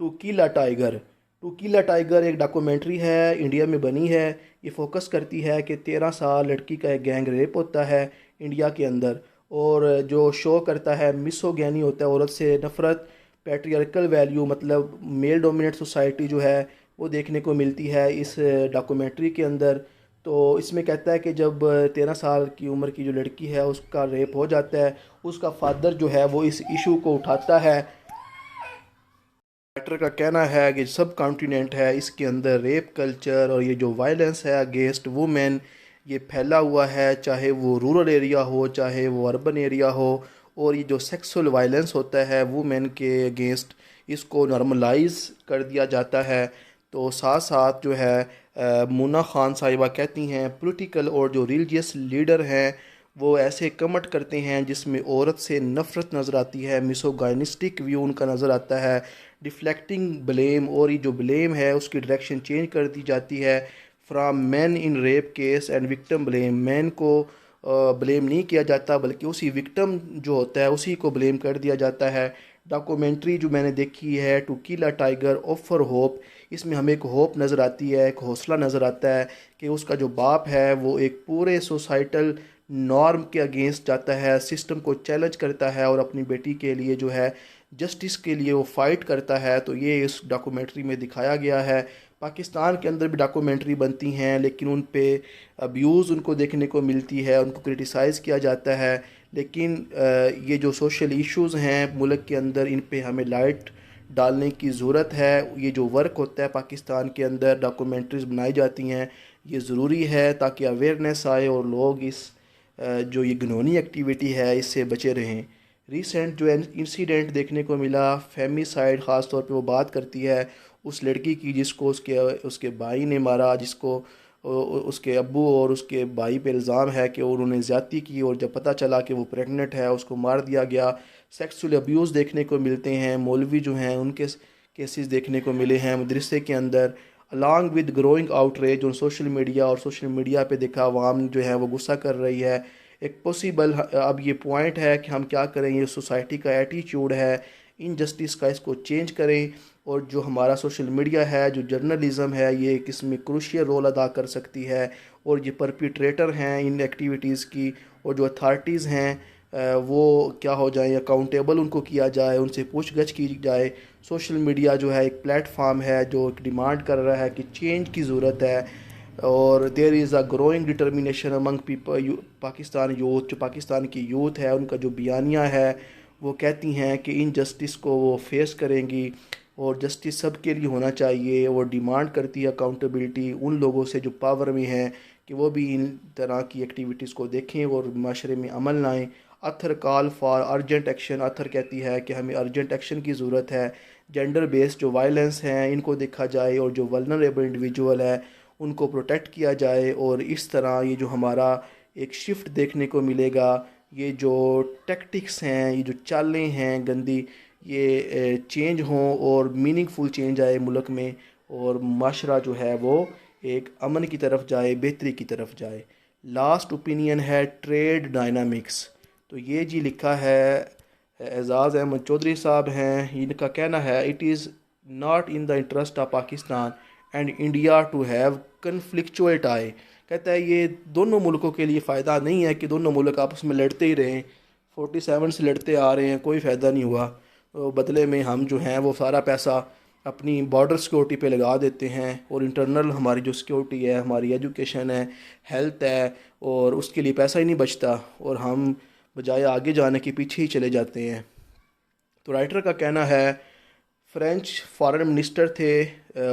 to kill a tiger. To kill a tiger एक डॉक्यूमेंट्री है, इंडिया में बनी है। ये फोकस करती है कि 13 साल लड़की का एक गैंग रेप होता है इंडिया के अंदर, और जो शो करता है मिसोगैनी होता है, औरत से नफ़रत, पैट्रियार्कल वैल्यू, मतलब मेल डोमिनेट सोसाइटी जो है वो देखने को मिलती है इस डॉक्यूमेंट्री के अंदर। तो इसमें कहता है कि जब 13 साल की उम्र की जो लड़की है उसका रेप हो जाता है, उसका फादर जो है वो इस इशू को उठाता है। राइटर का कहना है कि सब कॉन्टिनेंट है, इसके अंदर रेप कल्चर और ये जो वायलेंस है अगेंस्ट वुमेन ये फैला हुआ है, चाहे वो रूरल एरिया हो चाहे वो अर्बन एरिया हो। और ये जो सेक्सुअल वायलेंस होता है वुमेन के अगेंस्ट, इसको नॉर्मलाइज कर दिया जाता है। तो साथ साथ जो है मुन्ना खान साहिबा कहती हैं पॉलिटिकल और जो रिलीजियस लीडर हैं वो ऐसे कमेंट करते हैं जिसमें औरत से नफ़रत नज़र आती है, मिसोगाइनिस्टिक व्यू उनका नज़र आता है, डिफ्लेक्टिंग ब्लेम, और ये जो ब्लेम है उसकी डायरेक्शन चेंज कर दी जाती है from man in rape case and victim blame. Man को ब्लेम नहीं किया जाता बल्कि उसी विक्टिम जो होता है उसी को ब्लेम कर दिया जाता है। डॉक्यूमेंट्री जो मैंने देखी है to kill a tiger offer hope, इसमें हमें एक होप नज़र आती है, एक हौसला नज़र आता है कि उसका जो बाप है वो एक पूरे सोसाइटल नॉर्म के अगेंस्ट जाता है, सिस्टम को चैलेंज करता है और अपनी बेटी के लिए जो है जस्टिस के लिए वो फाइट करता है। तो ये इस डॉक्यूमेंट्री में दिखाया गया है। पाकिस्तान के अंदर भी डॉक्यूमेंट्री बनती हैं लेकिन उन पे अब्यूज़ उनको देखने को मिलती है, उनको क्रिटिसाइज़ किया जाता है। लेकिन ये जो सोशल इश्यूज़ हैं मुल्क के अंदर, इन पे हमें लाइट डालने की ज़रूरत है। ये जो वर्क होता है पाकिस्तान के अंदर, डॉक्यूमेंट्रीज़ बनाई जाती हैं, ये ज़रूरी है ताकि अवेयरनेस आए और लोग इस जो ये घिनौनी एक्टिविटी है इससे बचे रहें। रिसेंट जो इंसिडेंट देखने को मिला फेमिसाइड, ख़ास तौर पे वो बात करती है उस लड़की की जिसको उसके उसके भाई ने मारा, जिसको उसके अब्बू और उसके भाई पे इल्ज़ाम है कि उन्होंने ज़्यादती की, और जब पता चला कि वो प्रेग्नेंट है उसको मार दिया गया। सेक्सुअल अब्यूज़ देखने को मिलते हैं, मौलवी जो हैं उनके केसेस देखने को मिले हैं मदरसे के अंदर। Along with growing outrage on social media, और सोशल मीडिया पे देखा आवाम जो है वो गुस्सा कर रही है। एक पॉसिबल अब ये पॉइंट है कि हम क्या करें, ये सोसाइटी का एटीट्यूड है, इनजस्टिस का, इसको चेंज करें। और जो हमारा सोशल मीडिया है, जो जर्नलिज़म है, ये एक इसमें क्रूशियल रोल अदा कर सकती है। और ये परपिट्रेटर हैं इन एक्टिविटीज़ की, और जो अथॉरिटीज़ हैं वो क्या हो जाए, अकाउंटेबल उनको किया जाए, उनसे पूछगछ की जाए। सोशल मीडिया जो है एक प्लेटफार्म है जो एक डिमांड कर रहा है कि चेंज की ज़रूरत है। और there is a growing determination among people, Pakistan youth, जो पाकिस्तान की यूथ है उनका जो बयानिया है वो कहती हैं कि इन जस्टिस को वो फेस करेंगी और जस्टिस सब के लिए होना चाहिए। और डिमांड करती है अकाउंटेबिलिटी उन लोगों से जो पावर में हैं कि वो भी इन तरह की एक्टिविटीज़ को देखें और माशरे में अमल लाएँ। Author call for urgent action, author कहती है कि हमें अर्जेंट एक्शन की ज़रूरत है। जेंडर बेस्ड जो वायलेंस हैं इनको देखा जाए और जो वल्नरेबल इंडिविजुअल है उनको प्रोटेक्ट किया जाए। और इस तरह ये जो हमारा एक शिफ्ट देखने को मिलेगा, ये जो टैक्टिक्स हैं, ये जो चालें हैं गंदी, ये चेंज हों और मीनिंगफुल चेंज आए मुल्क में, और माशरा जो है वो एक अमन की तरफ जाए, बेहतरी की तरफ जाए। लास्ट ओपिनियन है ट्रेड डायनामिक्स। तो ये जी लिखा है एजाज़ अहमद चौधरी साहब हैं, इनका कहना है it is not in the interest of Pakistan and India to have conflictual tie. कहता है ये दोनों मुल्कों के लिए फ़ायदा नहीं है कि दोनों मुल्क आपस में लड़ते ही रहें। 47 से लड़ते आ रहे हैं, कोई फ़ायदा नहीं हुआ। तो बदले में हम जो हैं वो सारा पैसा अपनी बॉर्डर सिक्योरिटी पे लगा देते हैं, और इंटरनल हमारी जो सिक्योरिटी है, हमारी एजुकेशन है, हेल्थ है, और उसके लिए पैसा ही नहीं बचता, और हम बजाय आगे जाने के पीछे ही चले जाते हैं। तो राइटर का कहना है फ्रेंच फॉरेन मिनिस्टर थे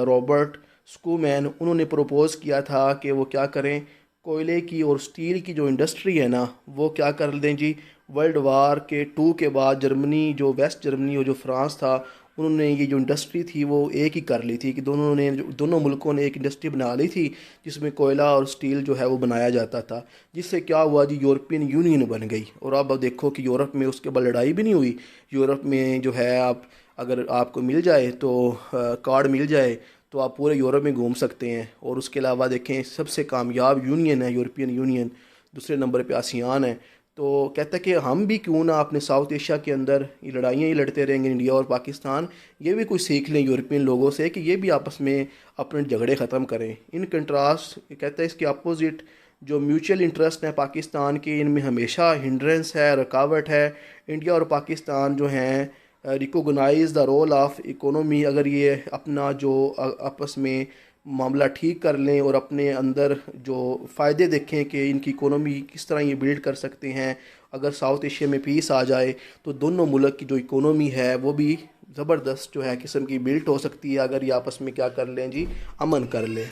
रॉबर्ट स्कूमैन, उन्होंने प्रपोज़ किया था कि वो क्या करें, कोयले की और स्टील की जो इंडस्ट्री है ना वो क्या कर दें जी। वर्ल्ड वार के 2 के बाद जर्मनी, जो वेस्ट जर्मनी और जो फ्रांस था, उन्होंने ये जो इंडस्ट्री थी वो एक ही कर ली थी कि दोनों मुल्कों ने एक इंडस्ट्री बना ली थी जिसमें कोयला और स्टील जो है वो बनाया जाता था। जिससे क्या हुआ जी, यूरोपियन यूनियन बन गई। और अब देखो कि यूरोप में उसके बाद लड़ाई भी नहीं हुई। यूरोप में जो है, आप अगर आपको मिल जाए तो कार्ड मिल जाए तो आप पूरे यूरोप में घूम सकते हैं। और उसके अलावा देखें, सबसे कामयाब यूनियन है यूरोपियन यूनियन, दूसरे नंबर पे आसियान है। तो कहता है कि हम भी क्यों ना अपने साउथ एशिया के अंदर ये लड़ाइयाँ ही लड़ते रहेंगे, इंडिया और पाकिस्तान, ये भी कुछ सीख लें यूरोपियन लोगों से कि ये भी आपस में अपने झगड़े ख़त्म करें। इन कंट्रास्ट कहता है इसके अपोजिट जो म्यूचुअल इंटरेस्ट हैं पाकिस्तान के, इनमें हमेशा हिंड्रेंस है, रुकावट है। इंडिया और पाकिस्तान जो हैं recognise the role of economy, अगर ये अपना जो आपस में मामला ठीक कर लें और अपने अंदर जो फ़ायदे देखें कि इनकी इकोनॉमी किस तरह ये बिल्ड कर सकते हैं। अगर साउथ एशिया में पीस आ जाए तो दोनों मुल्क की जो इकोनॉमी है वो भी ज़बरदस्त जो है किस्म की बिल्ट हो सकती है, अगर ये आपस में क्या कर लें जी, अमन कर लें।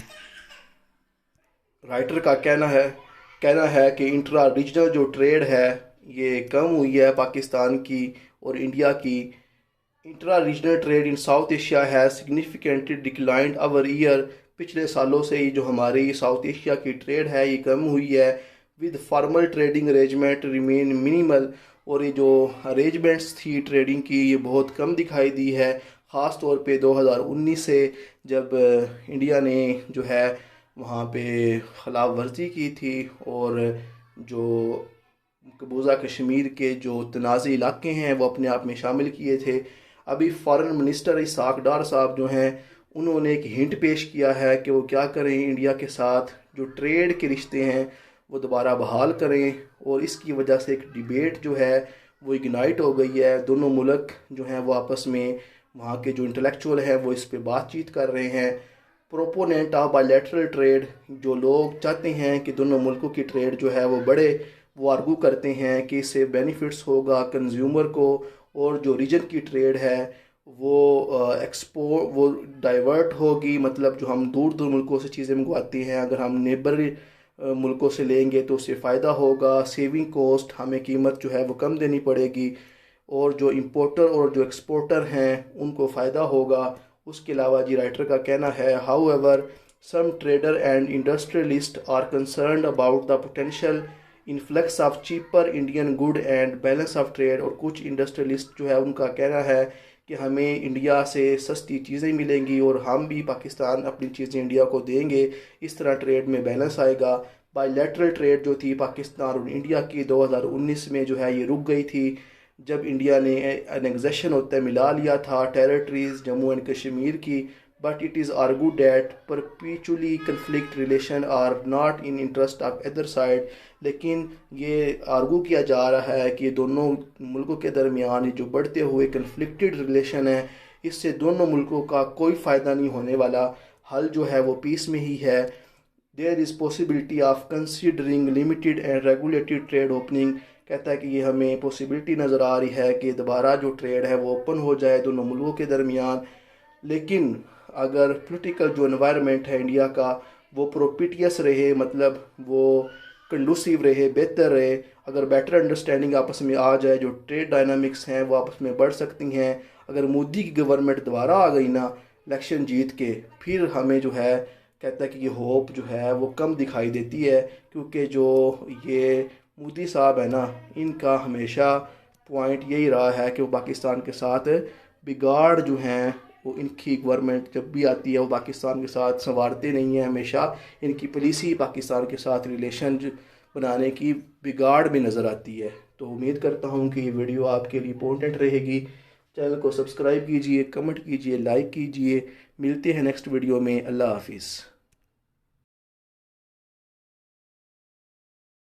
राइटर का कहना है कि इंट्रा रीजनल जो ट्रेड है ये कम हुई है पाकिस्तान की और इंडिया की। Intra regional trade in south Asia है सिग्निफिकेंटली डिक्लाइंड अवर ईयर। पिछले सालों से ही जो हमारी साउथ एशिया की ट्रेड है ये कम हुई है। With formal trading arrangement remain minimal, और ये जो अरेंजमेंट्स थी ट्रेडिंग की ये बहुत कम दिखाई दी है। ख़ास तौर पे 2019 से जब इंडिया ने जो है वहाँ पे खिलाफ वर्जी की थी और जो मकबूजा कश्मीर के जो तनाज़ी इलाके हैं वो अपने आप में शामिल किए थे। अभी फॉरेन मिनिस्टर इसाक डार साहब जो हैं उन्होंने एक हिंट पेश किया है कि वो क्या करें, इंडिया के साथ जो ट्रेड के रिश्ते हैं वो दोबारा बहाल करें। और इसकी वजह से एक डिबेट जो है वो इग्नाइट हो गई है। दोनों मुल्क जो हैं वो आपस में, वहाँ के जो इंटेलेक्चुअल हैं वो इस पे बातचीत कर रहे हैं। प्रोपोनेंट ऑफ बायलैटरल ट्रेड, जो लोग चाहते हैं कि दोनों मुल्कों की ट्रेड जो है वो बढ़े, वो आर्गू करते हैं कि इससे बेनिफिट्स होगा कंज्यूमर को। और जो रीजन की ट्रेड है वो एक्सपोर्ट वो डाइवर्ट होगी, मतलब जो हम दूर दूर मुल्कों से चीज़ें मंगवाते हैं अगर हम नेबर मुल्कों से लेंगे तो उससे फ़ायदा होगा। सेविंग कॉस्ट, हमें कीमत जो है वो कम देनी पड़ेगी और जो इंपोर्टर और जो एक्सपोर्टर हैं उनको फ़ायदा होगा। उसके अलावा जी राइटर का कहना है, however some trader and industrialist are concern about the potential influx of cheaper Indian good and balance of trade. और कुछ इंडस्ट्रियलिस्ट जो है उनका कहना है कि हमें इंडिया से सस्ती चीज़ें मिलेंगी और हम भी पाकिस्तान अपनी चीज़ें इंडिया को देंगे, इस तरह ट्रेड में बैलेंस आएगा। बायलैटरल ट्रेड जो थी पाकिस्तान और इंडिया की 2019 में जो है ये रुक गई थी जब इंडिया ने एनेक्सेशन होता है मिला लिया था टेरिटरीज जम्मू एंड कश्मीर की। But it is argued that perpetually conflict relation are not in interest of other side. लेकिन ये आर्गू किया जा रहा है कि दोनों मुल्कों के दरमियान जो बढ़ते हुए कन्फ्लिक्टेड रिलेशन है इससे दोनों मुल्कों का कोई फ़ायदा नहीं होने वाला। हल जो है वो पीस में ही है। There is possibility of considering limited and regulated trade opening. कहता है कि ये हमें पॉसिबिलिटी नज़र आ रही है कि दोबारा जो ट्रेड है वो ओपन हो जाए दोनों मुल्कों के दरमियान। लेकिन अगर पॉलिटिकल जो एनवायरनमेंट है इंडिया का वो प्रोपिटियस रहे, मतलब वो कंडूसिव रहे, बेहतर रहे, अगर बेटर अंडरस्टैंडिंग आपस में आ जाए, जो ट्रेड डायनामिक्स हैं वो आपस में बढ़ सकती हैं। अगर मोदी की गवर्नमेंट दोबारा आ गई ना इलेक्शन जीत के, फिर हमें जो है कहता है कि ये होप जो है वो कम दिखाई देती है। क्योंकि जो ये मोदी साहब है ना, इनका हमेशा पॉइंट यही रहा है कि वो पाकिस्तान के साथ बिगाड़ जो हैं वो, इनकी गवर्नमेंट जब भी आती है वो पाकिस्तान के साथ संवारते नहीं हैं। हमेशा इनकी पॉलिसी पाकिस्तान के साथ रिलेशन बनाने की बिगाड़ में नज़र आती है। तो उम्मीद करता हूँ कि ये वीडियो आपके लिए इंपॉर्टेंट रहेगी। चैनल को सब्सक्राइब कीजिए, कमेंट कीजिए, लाइक कीजिए। मिलते हैं नेक्स्ट वीडियो में। अल्लाह हाफिज़।